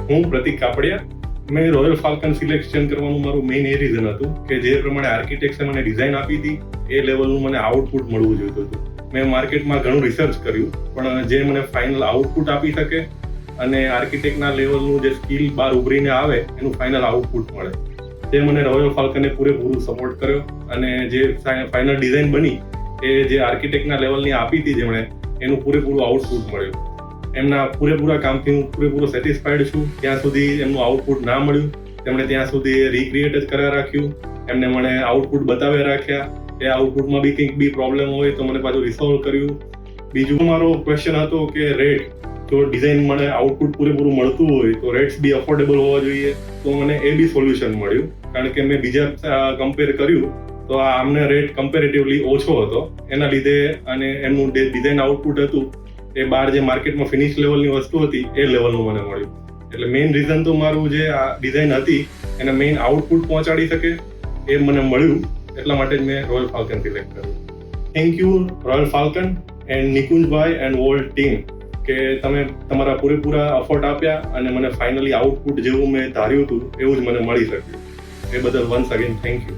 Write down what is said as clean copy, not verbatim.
હું પ્રતિક કાપડિયા. મેં Royal Falcone selection કરવાનું મારું મેઇન એ રીઝન હતું કે જે પ્રમાણે આર્કિટેક્ચરે મને ડિઝાઇન આપી હતી એ લેવલનું મને આઉટપુટ મળવું જોઈતું હતું. મેં માર્કેટમાં ઘણું રિસર્ચ કર્યું, પણ જે મને ફાઇનલ આઉટપુટ આપી શકે અને આર્કિટેક્ટના લેવલનું જે સ્કિલ બહાર ઉભરીને આવે એનું ફાઇનલ આઉટપુટ મળે, તે મને રોયલ ફાલ્કને પૂરેપૂરું સપોર્ટ કર્યો. અને જે ફાઇનલ ડિઝાઇન બની એ જે આર્કિટેક્ટના લેવલની આપી હતી જેમણે, એનું પૂરેપૂરું આઉટપુટ મળ્યું. એમના પૂરેપૂરા કામથી હું પૂરેપૂરો સેટિસ્ફાઈડ છું. ત્યાં સુધી એમનું આઉટપુટ ના મળ્યું, તેમણે ત્યાં સુધી રીક્રિએટ જ કર્યા રાખ્યું, એમને મને આઉટપુટ બતાવ્યા રાખ્યા. એ આઉટપુટમાં બી કંઈક બી પ્રોબ્લેમ હોય તો મને પાછું રિસોલ્વ કર્યું. બીજું મારો ક્વેશ્ચન હતો કે રેટ, જો ડિઝાઇન મને આઉટપુટ પૂરેપૂરું મળતું હોય તો રેટ્સ બી અફોર્ડેબલ હોવા જોઈએ. તો મને એ બી સોલ્યુશન મળ્યું, કારણ કે મેં બીજા કમ્પેર કર્યું તો આમને રેટ કમ્પેરેટિવલી ઓછો હતો. એના લીધે અને એમનું જે ડિઝાઇન આઉટપુટ હતું એ બહાર જે માર્કેટમાં ફિનિશ લેવલની વસ્તુ હતી એ લેવલનું મને મળ્યું. એટલે મેઇન રીઝન તો મારું જે આ ડિઝાઇન હતી એને મેઇન આઉટપુટ પહોંચાડી શકે એ મને મળ્યું, એટલા માટે જ મેં રોયલ ફાલ્કન સિલેક્ટ કર્યું. Thank you Royal Falcon and Nikunjbhai and whole team કે તમે તમારા પૂરેપૂરા એફર્ટ આપ્યા અને મને ફાઇનલી આઉટપુટ જેવું મેં ધાર્યું હતું એવું જ મને મળી શક્યું. એ બદલ વન્સ અગેન થેન્ક યુ.